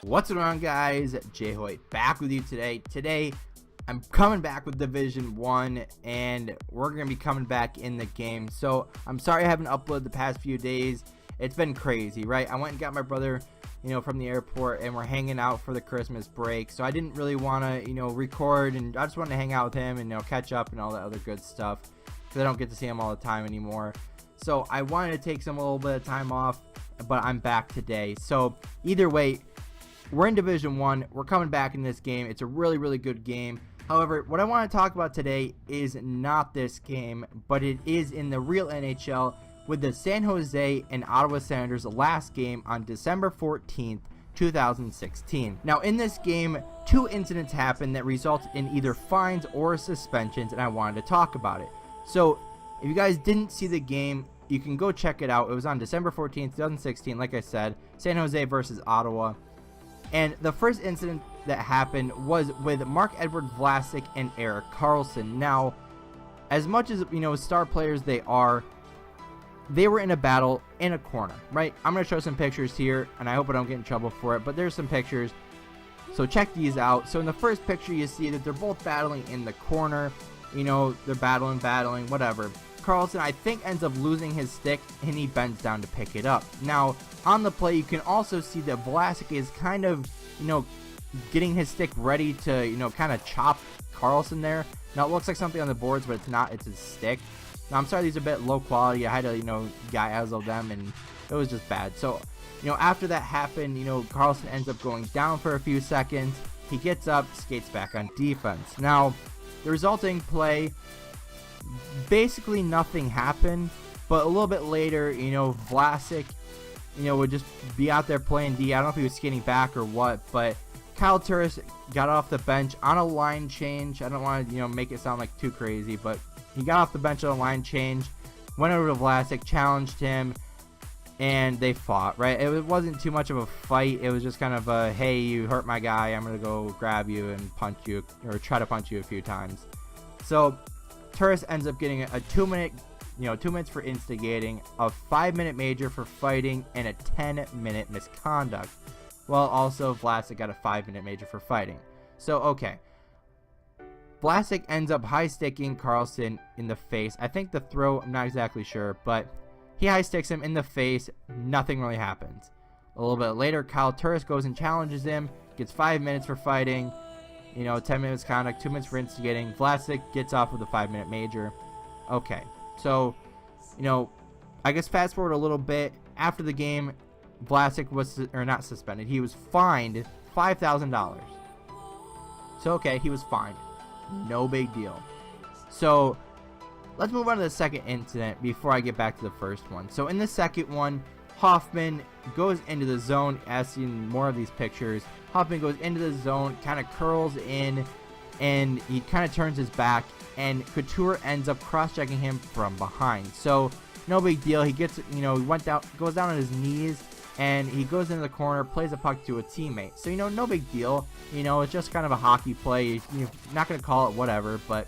What's going on, guys? Jay Hoyt back with you today. Today I'm coming back with Division 1 and we're going to be coming back in the game. So I'm sorry I haven't uploaded the past few days. It's been crazy, right? I went and got my brother, from the airport, and we're hanging out for the Christmas break. So I didn't really want to, record, and I just wanted to hang out with him and, catch up and all that other good stuff, because I don't get to see him all the time anymore. So I wanted to take a little bit of time off, but I'm back today. So either way, we're in Division 1. We're coming back in this game. It's a really, really good game. However, what I want to talk about today is not this game, but it is in the real NHL with the San Jose and Ottawa Senators last game on December 14th, 2016. Now, in this game, two incidents happened that resulted in either fines or suspensions, and I wanted to talk about it. So, if you guys didn't see the game, you can go check it out. It was on December 14th, 2016, like I said, San Jose versus Ottawa. And the first incident that happened was with Marc-Edouard Vlasic and Erik Karlsson. Now, as much as, star players they were in a battle in a corner, right? I'm going to show some pictures here, and I hope I don't get in trouble for it, but there's some pictures. So check these out. So in the first picture, you see that they're both battling in the corner. They're battling, whatever. Karlsson, I think, ends up losing his stick, and he bends down to pick it up. Now, on the play, you can also see that Vlasic is kind of, getting his stick ready to, kind of chop Karlsson there. Now, it looks like something on the boards, but it's not. It's his stick. Now, I'm sorry these are a bit low quality. I had to, guy-azzle them, and it was just bad. So, after that happened, Karlsson ends up going down for a few seconds. He gets up, skates back on defense. Now, the resulting play, basically nothing happened, but a little bit later, Vlasic, would just be out there playing D. I don't know if he was skating back or what, but Kyle Turris got off the bench on a line change. I don't want to, make it sound like too crazy, but he got off the bench on a line change, went over to Vlasic, challenged him, and they fought, right? It wasn't too much of a fight. It was just kind of a, hey, you hurt my guy, I'm going to go grab you and punch you, or try to punch you a few times. So Turris ends up getting a 2 minute, 2 minutes for instigating, a 5-minute major for fighting, and a 10-minute misconduct. Well, also Vlasic got a 5-minute major for fighting. So, okay. Vlasic ends up high-sticking Karlsson in the face. I think the throw, I'm not exactly sure, but he high-sticks him in the face. Nothing really happens. A little bit later, Kyle Turris goes and challenges him, gets 5 minutes for fighting, 10 minutes conduct, 2 minutes for instigating. Vlasic gets off with a 5-minute major. Okay, so, I guess fast forward a little bit. After the game, Vlasic was, or not suspended, he was fined $5,000. So, okay, he was fined. No big deal. So, let's move on to the second incident before I get back to the first one. So, in the second one, Hoffman goes into the zone, as seen more of these pictures. Hoffman goes into the zone, kind of curls in, and he kind of turns his back, and Couture ends up cross-checking him from behind. So, no big deal. He gets, he goes down on his knees, and he goes into the corner, plays a puck to a teammate. So, no big deal. It's just kind of a hockey play. You're not going to call it whatever, but,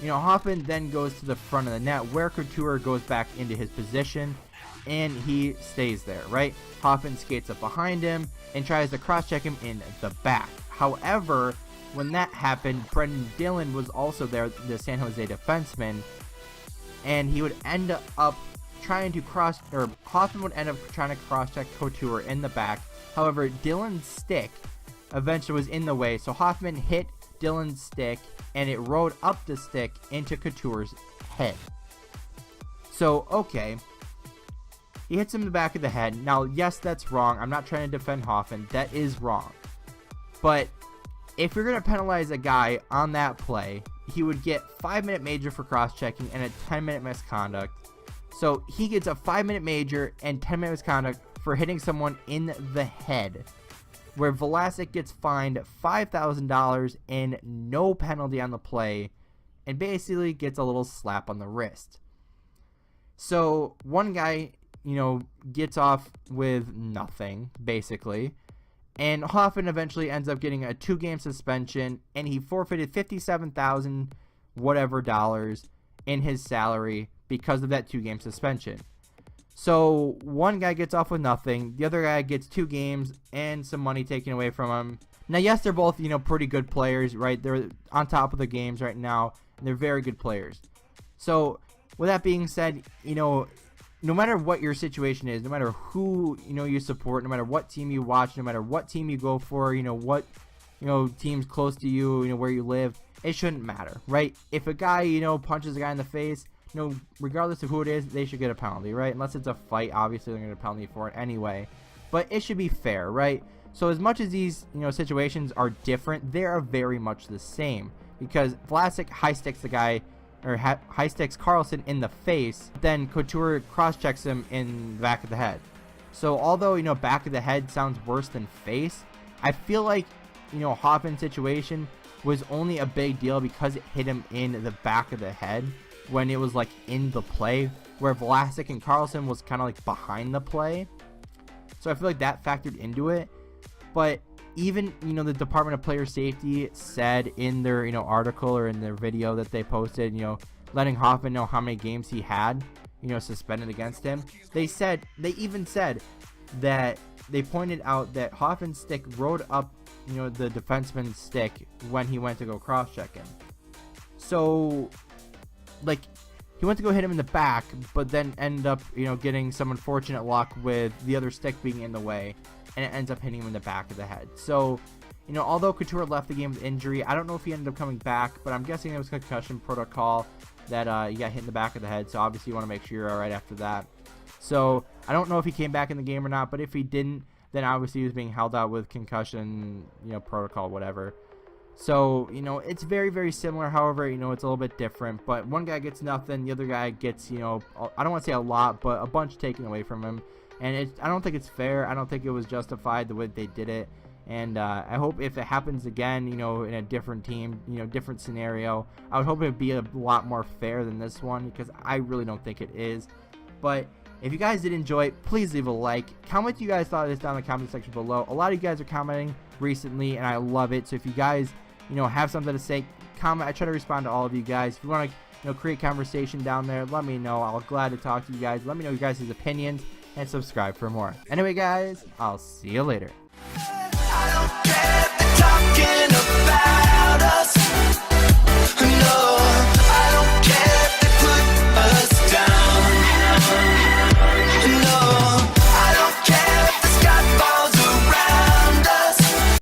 Hoffman then goes to the front of the net, where Couture goes back into his position, and he stays there, right? Hoffman skates up behind him and tries to cross-check him in the back. However, when that happened, Brendan Dillon was also there, the San Jose defenseman, and he would end up trying to Hoffman would end up trying to cross-check Couture in the back. However, Dillon's stick eventually was in the way, so Hoffman hit Dillon's stick, and it rode up the stick into Couture's head. So, okay. He hits him in the back of the head. Now, yes, that's wrong. I'm not trying to defend Hoffman. That is wrong. But if you're going to penalize a guy on that play, he would get 5-minute major for cross-checking and a 10-minute misconduct. So he gets a 5-minute major and 10-minute misconduct for hitting someone in the head, where Vlasic gets fined $5,000 and no penalty on the play, and basically gets a little slap on the wrist. So one guy, gets off with nothing, basically, and Hoffman eventually ends up getting a 2-game suspension, and he forfeited $57,000 whatever in his salary because of that 2-game suspension. So one guy gets off with nothing, the other guy gets 2 games and some money taken away from him. Now, yes, they're both, pretty good players, right? They're on top of the games right now, and they're very good players. So with that being said, no matter what your situation is, no matter who, you support, no matter what team you watch, no matter what team you go for, what, teams close to you, where you live, it shouldn't matter, right? If a guy, punches a guy in the face, regardless of who it is, they should get a penalty, right? Unless it's a fight, obviously they're going to get a penalty for it anyway. But it should be fair, right? So as much as these, situations are different, they are very much the same. Because Vlasic high sticks the guy, or high sticks Carlson in the face, then Couture cross-checks him in the back of the head. So although, back of the head sounds worse than face, I feel like, Hoffman's situation was only a big deal because it hit him in the back of the head when it was like in the play, where Vlasic and Carlson was kind of like behind the play. So I feel like that factored into it. But even, the Department of Player Safety said in their, article or in their video that they posted, letting Hoffman know how many games he had, suspended against him. They even said that they pointed out that Hoffman's stick rode up, the defenseman's stick when he went to go cross-check him. So, like, he went to go hit him in the back, but then ended up, getting some unfortunate luck with the other stick being in the way, and it ends up hitting him in the back of the head. So, although Couture left the game with injury, I don't know if he ended up coming back, but I'm guessing it was concussion protocol that he got hit in the back of the head, so obviously you want to make sure you're alright after that. So, I don't know if he came back in the game or not, but if he didn't, then obviously he was being held out with concussion, protocol, whatever. So, it's very, very similar. However, it's a little bit different. But one guy gets nothing. The other guy gets, I don't want to say a lot, but a bunch taken away from him. And I don't think it's fair. I don't think it was justified the way they did it. And I hope if it happens again, in a different team, different scenario, I would hope it would be a lot more fair than this one, because I really don't think it is. But if you guys did enjoy it, please leave a like. Comment what you guys thought of this down in the comment section below. A lot of you guys are commenting recently, and I love it. So if you guys, have something to say, comment. I try to respond to all of you guys. If you want to, create conversation down there, let me know. I'll glad to talk to you guys. Let me know your guys' opinions, and subscribe for more. Anyway, guys, I'll see you later.